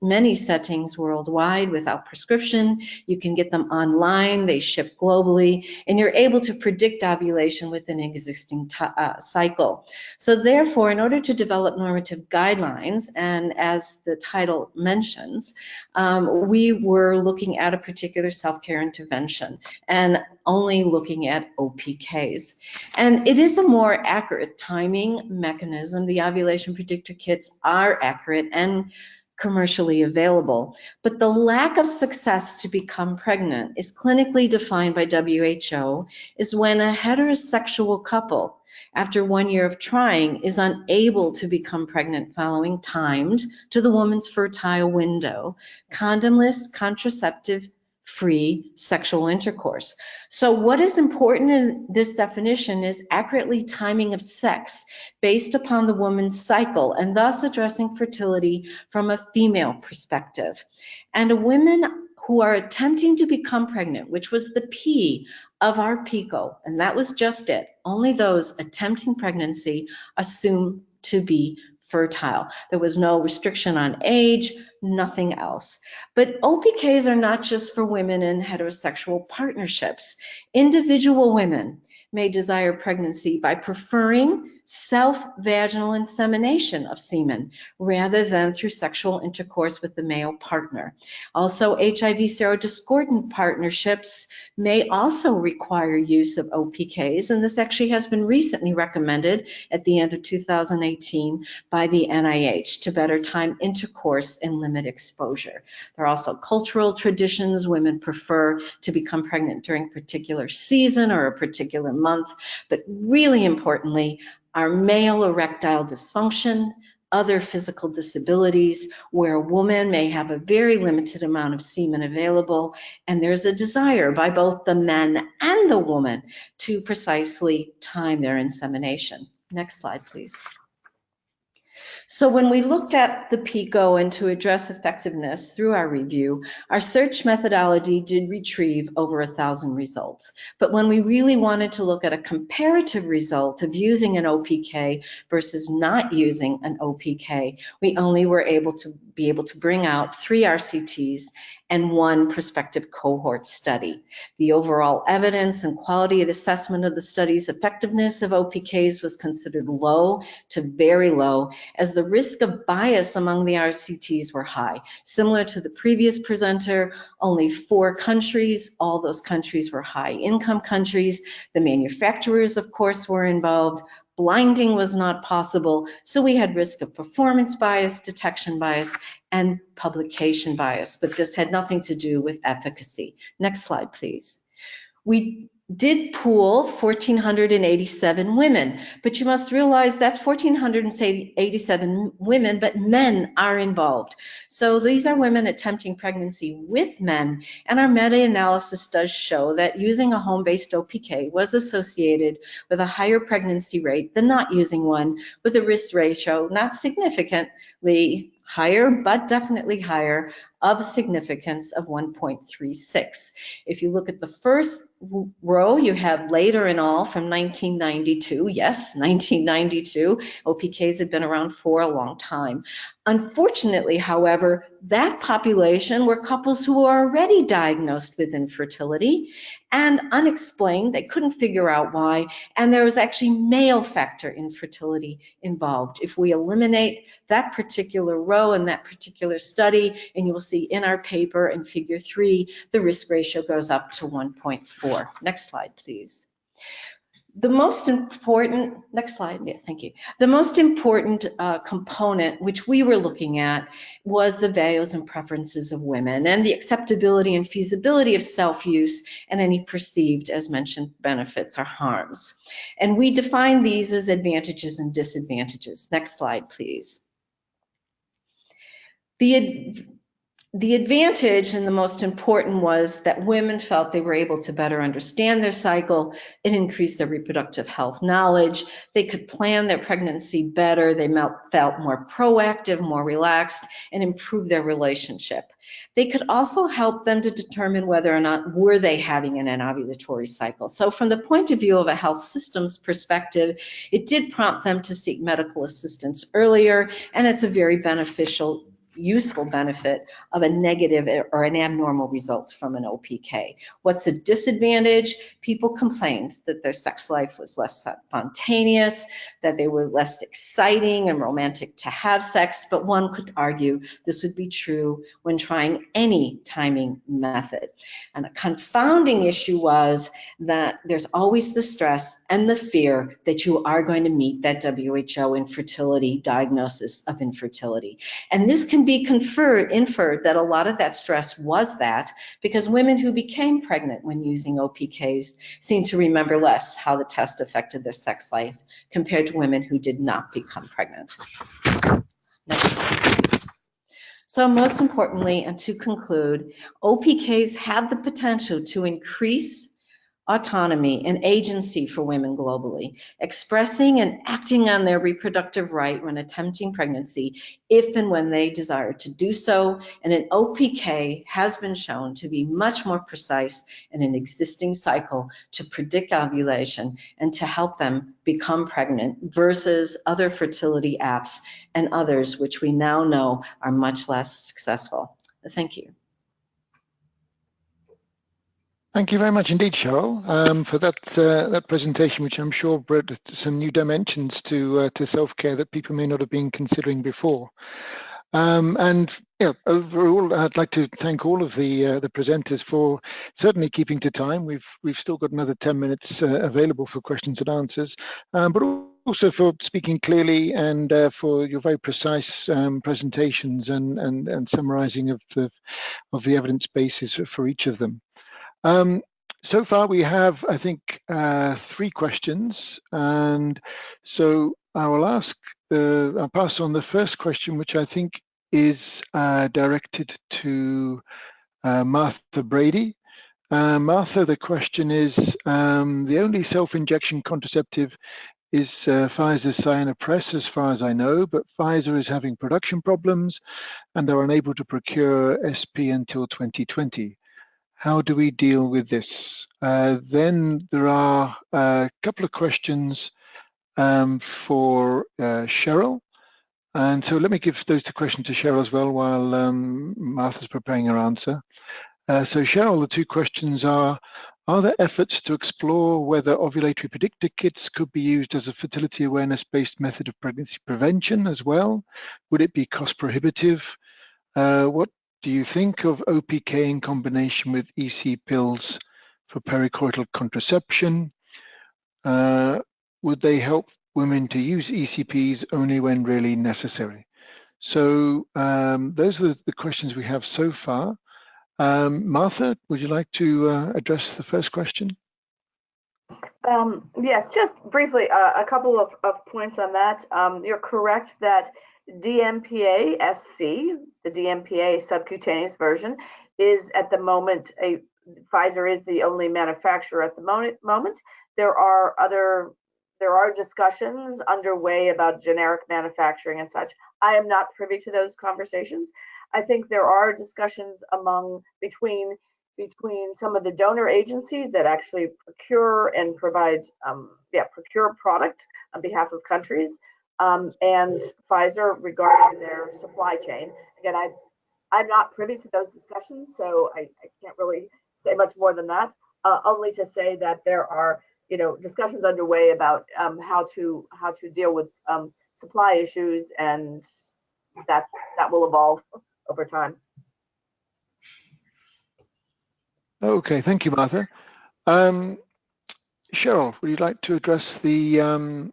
many settings worldwide without prescription. You can get them online, they ship globally, and you're able to predict ovulation with an existing cycle. So therefore, in order to develop normative guidelines, and as the title mentions, we were looking at a particular self-care intervention and only looking at OPKs. And it is a more accurate timing mechanism. The ovulation predictor kits are accurate and commercially available, but the lack of success to become pregnant is clinically defined by WHO as when a heterosexual couple, after 1 year of trying, is unable to become pregnant following timed to the woman's fertile window, condomless, contraceptive-free sexual intercourse. So what is important in this definition is accurately timing of sex based upon the woman's cycle, and thus addressing fertility from a female perspective. And women who are attempting to become pregnant, which was the P of our PICO, and that was just it. Only those attempting pregnancy assumed to be fertile. There was no restriction on age, nothing else. But OPKs are not just for women in heterosexual partnerships. Individual women may desire pregnancy by preferring self-vaginal insemination of semen rather than through sexual intercourse with the male partner. Also, HIV serodiscordant partnerships may also require use of OPKs, and this actually has been recently recommended at the end of 2018 by the NIH to better time intercourse and limit exposure. There are also cultural traditions. Women prefer to become pregnant during a particular season or a particular month, but really importantly, our male erectile dysfunction, other physical disabilities where a woman may have a very limited amount of semen available, and there's a desire by both the men and the woman to precisely time their insemination. Next slide, please. So when we looked at the PICO and to address effectiveness through our review, our search methodology did retrieve over 1,000 results. But when we really wanted to look at a comparative result of using an OPK versus not using an OPK, we only were able to bring out 3 RCTs and 1 prospective cohort study. The overall evidence and quality of assessment of the study's effectiveness of OPKs was considered low to very low, as the risk of bias among the RCTs were high. Similar to the previous presenter, only 4 countries, all those countries were high-income countries. The manufacturers, of course, were involved. Blinding was not possible, so we had risk of performance bias, detection bias, and publication bias, but this had nothing to do with efficacy. Next slide, please. We did pool 1,487 women, but you must realize that's 1,487 women, but men are involved. So these are women attempting pregnancy with men, and our meta-analysis does show that using a home-based OPK was associated with a higher pregnancy rate than not using one, with a risk ratio not significantly higher, but definitely higher, of significance of 1.36. If you look at the first row, you have later in all from 1992. Yes, 1992. OPKs have been around for a long time. Unfortunately, however, that population were couples who were already diagnosed with infertility and unexplained. They couldn't figure out why, and there was actually male factor infertility involved. If we eliminate that particular row in that particular study, and you will see in our paper in figure 3, the risk ratio goes up to 1.4. Next slide, please. The most important, next slide, yeah, thank you. The most important component which we were looking at was the values and preferences of women and the acceptability and feasibility of self-use and any perceived, as mentioned, benefits or harms. And we define these as advantages and disadvantages. Next slide, please. The advantage and the most important was that women felt they were able to better understand their cycle. It increased their reproductive health knowledge. They could plan their pregnancy better. They felt more proactive, more relaxed, and improved their relationship. They could also help them to determine whether or not were they having an ovulatory cycle. So from the point of view of a health systems perspective, it did prompt them to seek medical assistance earlier, and it's a very beneficial, useful benefit of a negative or an abnormal result from an OPK. What's a disadvantage? People complained that their sex life was less spontaneous, that they were less exciting and romantic to have sex, but one could argue this would be true when trying any timing method. And a confounding issue was that there's always the stress and the fear that you are going to meet that WHO infertility diagnosis of infertility. And this can be inferred that a lot of that stress was that because women who became pregnant when using OPKs seem to remember less how the test affected their sex life compared to women who did not become pregnant. Next slide, please. So most importantly, and to conclude, OPKs have the potential to increase autonomy and agency for women globally, expressing and acting on their reproductive right when attempting pregnancy, if and when they desire to do so. And an OPK has been shown to be much more precise in an existing cycle to predict ovulation and to help them become pregnant versus other fertility apps and others which we now know are much less successful. Thank you. Thank you very much indeed, Cheryl, for that presentation, which I'm sure brought some new dimensions to self-care that people may not have been considering before. And yeah, overall, I'd like to thank all of the presenters for certainly keeping to time. We've still got another 10 minutes available for questions and answers, but also for speaking clearly and for your very precise presentations and summarizing of the evidence basis for each of them. So far we have, I think, 3 questions, and so I will I'll pass on the first question, which I think is directed to Martha Brady. Martha, the question is, the only self-injection contraceptive is Pfizer's Cyanopress, as far as I know, but Pfizer is having production problems and are unable to procure SP until 2020. How do we deal with this? Then there are a couple of questions for Cheryl. And so let me give those 2 questions to Cheryl as well while Martha's preparing her answer. So Cheryl, the 2 questions are there efforts to explore whether ovulatory predictor kits could be used as a fertility awareness-based method of pregnancy prevention as well? Would it be cost prohibitive? What do you think of OPK in combination with EC pills for pericoital contraception? Would they help women to use ECPs only when really necessary? So those are the questions we have so far. Martha, would you like to address the first question? Yes, just briefly, a couple of points on that. You're correct that DMPA-SC, the DMPA subcutaneous version, is at the moment Pfizer is the only manufacturer at the moment. There are discussions underway about generic manufacturing and such. I am not privy to those conversations. I think there are discussions between some of the donor agencies that actually procure and provide procure product on behalf of countries, and Pfizer regarding their supply chain. Again, I'm not privy to those discussions, so I can't really say much more than that. Only to say that there are discussions underway about how to deal with supply issues, and that will evolve over time. Okay, thank you, Martha. Cheryl, would you like to address the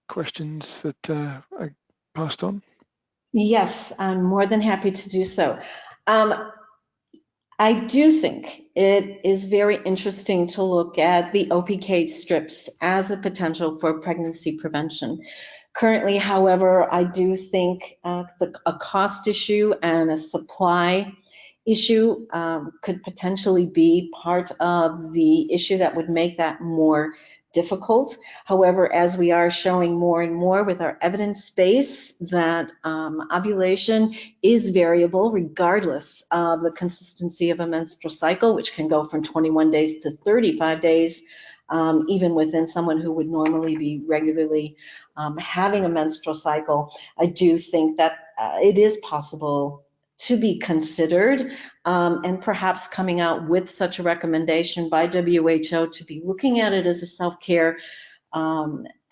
questions that I passed on? Yes, I'm more than happy to do so. I do think it is very interesting to look at the OPK strips as a potential for pregnancy prevention. Currently, however, I do think a cost issue and a supply issue could potentially be part of the issue that would make that more difficult. However, as we are showing more and more with our evidence base that ovulation is variable regardless of the consistency of a menstrual cycle, which can go from 21 days to 35 days, even within someone who would normally be regularly having a menstrual cycle, I do think that it is possible to be considered, and perhaps coming out with such a recommendation by WHO to be looking at it as a self-care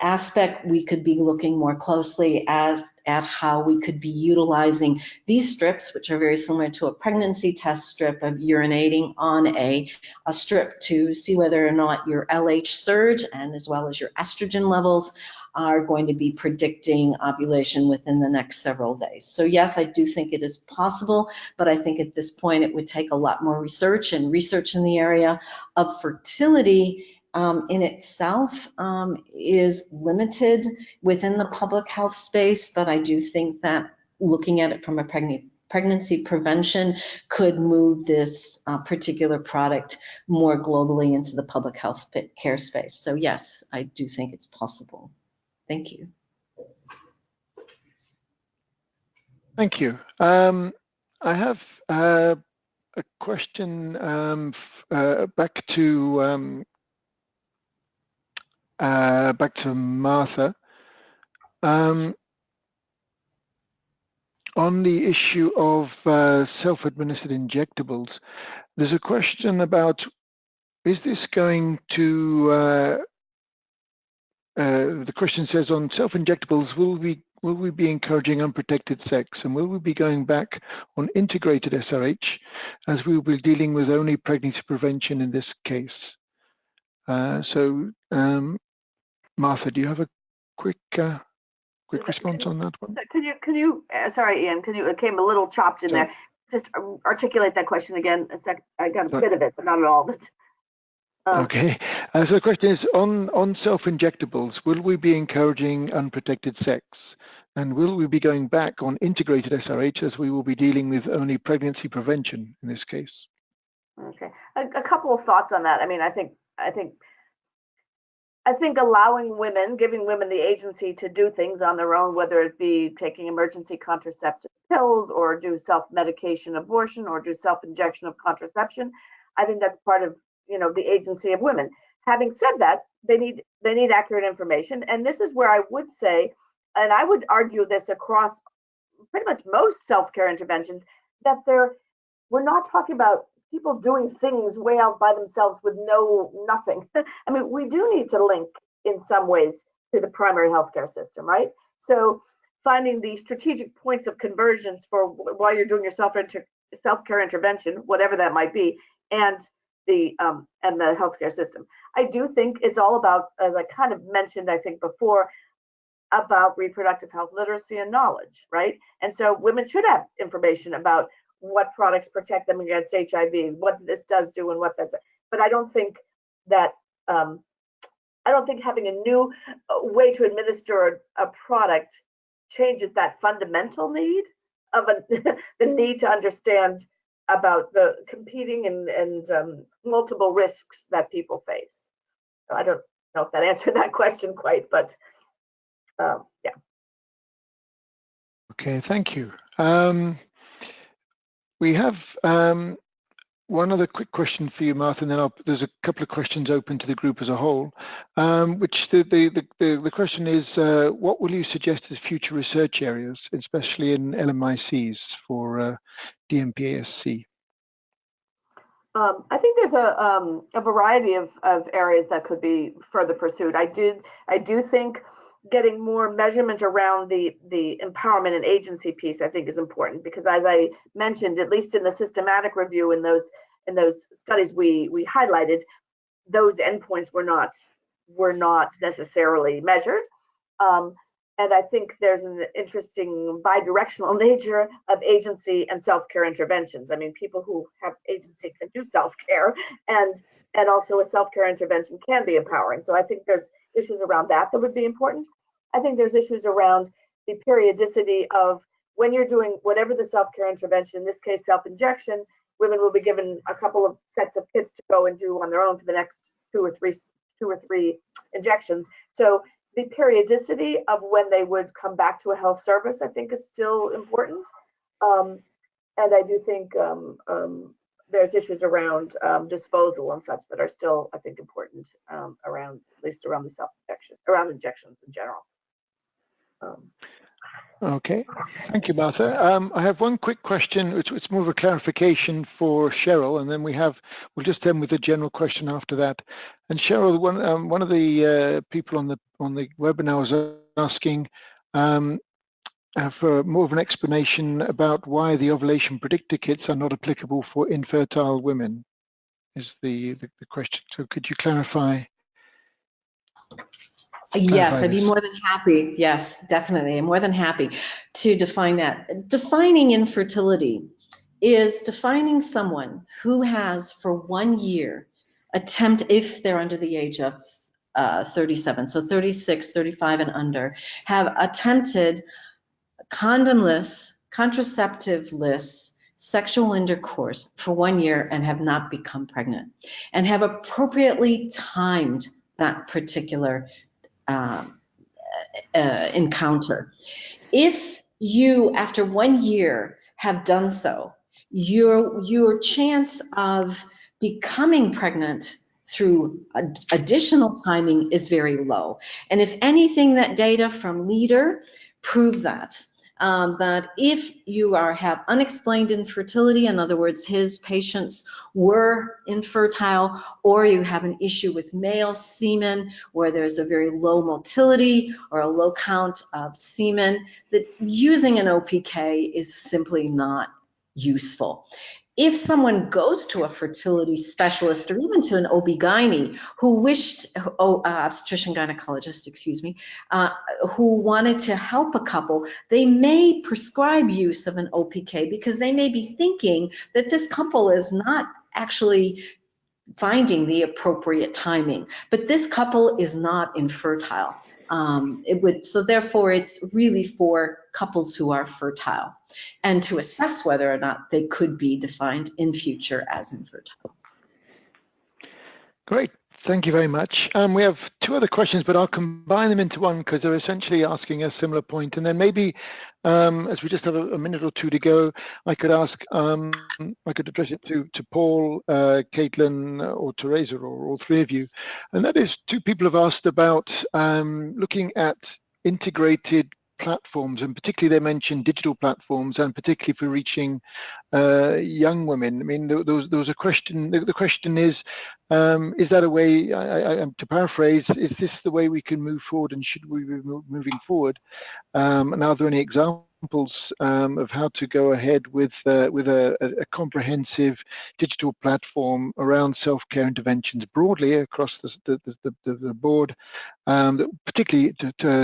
aspect. We could be looking more closely at how we could be utilizing these strips, which are very similar to a pregnancy test strip, of urinating on a strip to see whether or not your LH surge and as well as your estrogen levels are going to be predicting ovulation within the next several days. So yes, I do think it is possible, but I think at this point it would take a lot more research, and research in the area of fertility in itself is limited within the public health space, but I do think that looking at it from a pregnancy prevention could move this particular product more globally into the public health care space. So yes, I do think it's possible. Thank you. Thank you. I have a question back to Martha on the issue of self-administered injectables. There's a question about, is this going to the question says, on self-injectables, will we be encouraging unprotected sex, and will we be going back on integrated SRH, as we will be dealing with only pregnancy prevention in this case? Martha, do you have a quick response on that one? Can you sorry, Ian, it came a little chopped in there. Just articulate that question again a sec. I got a bit of it, but not at all. Okay, so the question is, on self-injectables, will we be encouraging unprotected sex? And will we be going back on integrated SRH, as we will be dealing with only pregnancy prevention in this case? Okay, a couple of thoughts on that. I mean, I think allowing women, giving women the agency to do things on their own, whether it be taking emergency contraceptive pills, or do self-medication abortion, or do self-injection of contraception, I think that's part of the agency of women. Having said that, they need accurate information, and this is where I would say, and I would argue this across pretty much most self-care interventions, that we're not talking about people doing things way out by themselves with nothing. I mean, we do need to link in some ways to the primary healthcare system, right? So finding the strategic points of convergence for while you're doing your self-care intervention, whatever that might be, and the healthcare system. I do think it's all about, as I kind of mentioned, I think before, about reproductive health literacy and knowledge, right? And so women should have information about what products protect them against HIV, what this does do, and what that's. But I don't think that I don't think having a new way to administer a product changes that fundamental need of the need to understand about the competing and multiple risks that people face. So I don't know if that answered that question quite, but yeah. Okay, thank you. We have one other quick question for you, Martha, and then there's a couple of questions open to the group as a whole. Which the question is, what will you suggest as future research areas, especially in LMICs for DMPASC? I think there's a variety of areas that could be further pursued. I do think getting more measurement around the empowerment and agency piece, I think, is important, because as I mentioned, at least in the systematic review in those studies we highlighted, those endpoints were not necessarily measured. And I think there's an interesting bidirectional nature of agency and self-care interventions. I mean, people who have agency can do self-care, and also a self-care intervention can be empowering. So I think there's issues around that would be important. I think there's issues around the periodicity of when you're doing whatever the self-care intervention, in this case, self-injection, women will be given a couple of sets of kits to go and do on their own for the next two or three injections. So the periodicity of when they would come back to a health service, I think, is still important. And I do think there's issues around disposal and such that are still, I think, important around, at least around the self-injection, around injections in general. Okay, thank you, Martha. I have one quick question, which is more of a clarification for Cheryl, and then we'll just end with a general question after that. And Cheryl, one of the people on the webinar was asking for more of an explanation about why the ovulation predictor kits are not applicable for infertile women. Is the question? So could you clarify? Yes, I'd be more than happy. Yes, definitely. I'm more than happy to define that. Defining infertility is defining someone who has for 1 year if they're under the age of 37, so 36, 35 and under, have attempted condomless, contraceptive-less sexual intercourse for 1 year and have not become pregnant, and have appropriately timed that particular encounter. If you, after 1 year, have done so, your chance of becoming pregnant through additional timing is very low. And if anything, that data from LEADER prove that. That if you have unexplained infertility, in other words, his patients were infertile, or you have an issue with male semen where there's a very low motility or a low count of semen, that using an OPK is simply not useful. If someone goes to a fertility specialist or even to an OB-GYN obstetrician gynecologist, excuse me, who wanted to help a couple, they may prescribe use of an OPK because they may be thinking that this couple is not actually finding the appropriate timing, but this couple is not infertile. So therefore it's really for couples who are fertile, and to assess whether or not they could be defined in future as infertile. Great, thank you very much. We have two other questions, but I'll combine them into one because they're essentially asking a similar point. And then maybe, as we just have a minute or two to go, I could ask, I could address it to Paul, Caitlin, or Teresa, or all three of you. And that is, two people have asked about looking at integrated platforms, and particularly they mentioned digital platforms, and particularly for reaching young women. I mean, there was a question. The question is that a way? To paraphrase, is this the way we can move forward, and should we be moving forward? And are there any examples of how to go ahead with a comprehensive digital platform around self-care interventions broadly across the board, particularly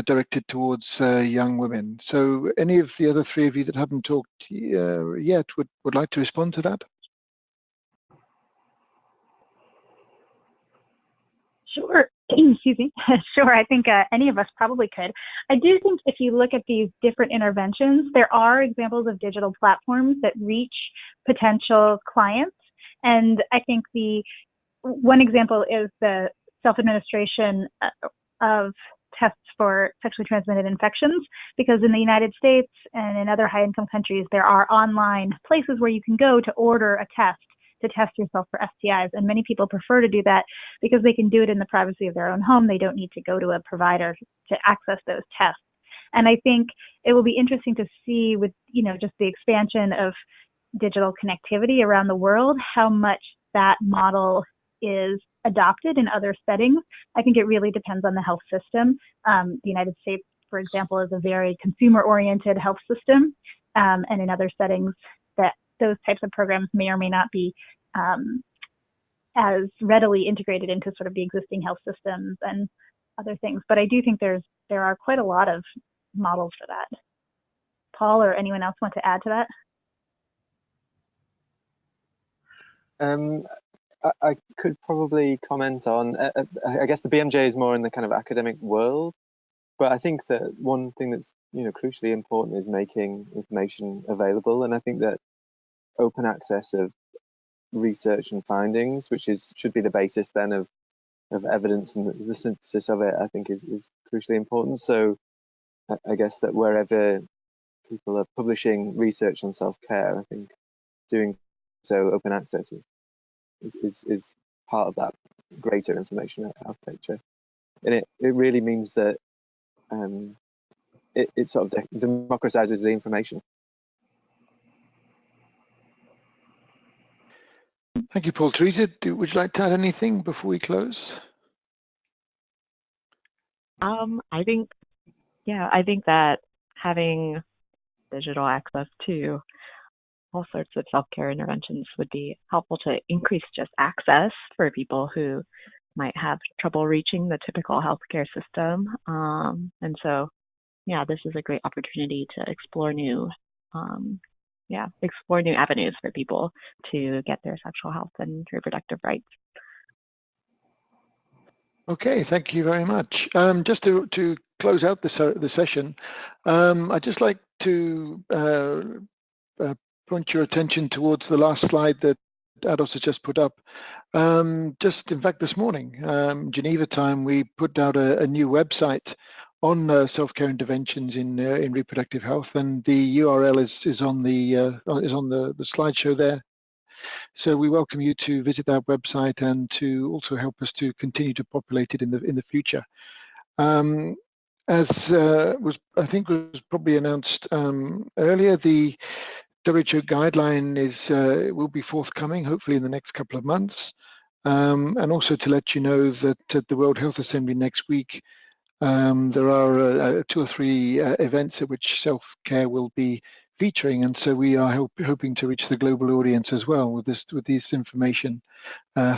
directed towards young women? So any of the other three of you that haven't talked yet would like to respond to that? Sure. Excuse me. Sure, I think any of us probably could. I do think if you look at these different interventions, there are examples of digital platforms that reach potential clients. And I think the one example is the self-administration of tests for sexually transmitted infections, because in the United States and in other high-income countries, there are online places where you can go to order a test to test yourself for STIs. And many people prefer to do that because they can do it in the privacy of their own home. They don't need to go to a provider to access those tests. And I think it will be interesting to see with, just the expansion of digital connectivity around the world, how much that model is adopted in other settings. I think it really depends on the health system. The United States, for example, is a very consumer-oriented health system. And in other settings, that those types of programs may or may not be as readily integrated into sort of the existing health systems and other things. But I do think there are quite a lot of models for that. Paul or anyone else want to add to that? I could probably comment on, I guess the BMJ is more in the kind of academic world, but I think that one thing that's crucially important is making information available, and I think that open access of research and findings, which should be the basis then of evidence and the synthesis of it, I think is crucially important. So I guess that wherever people are publishing research on self-care, I think doing so open access is part of that greater information architecture, and it really means that it sort of democratizes the information. Thank you, Paul. Teresa, would you like to add anything before we close? I think that having digital access to all sorts of self-care interventions would be helpful to increase just access for people who might have trouble reaching the typical healthcare system. And so, this is a great opportunity to explore new avenues for people to get their sexual health and reproductive rights. Okay, thank you very much. Just to close out the session, I'd just like to point your attention towards the last slide that Ados has just put up. Just in fact, this morning, Geneva time, we put out a new website on self-care interventions in reproductive health, and the URL is on the slideshow there. So we welcome you to visit that website and to also help us to continue to populate it in the future. As I think was probably announced earlier, the WHO guideline will be forthcoming, hopefully in the next couple of months. And also to let you know that at the World Health Assembly next week, there are 2 or 3 events at which self-care will be featuring, and so we are hoping to reach the global audience as well with this information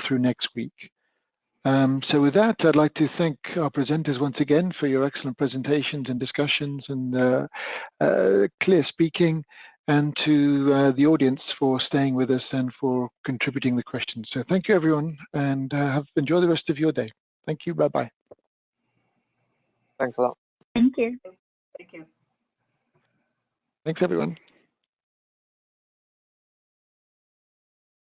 through next week. So with that, I'd like to thank our presenters once again for your excellent presentations and discussions and clear speaking, and to the audience for staying with us and for contributing the questions. So thank you, everyone, and enjoy the rest of your day. Thank you. Bye-bye. Thanks a lot. Thank you. Thank you. Thanks, everyone.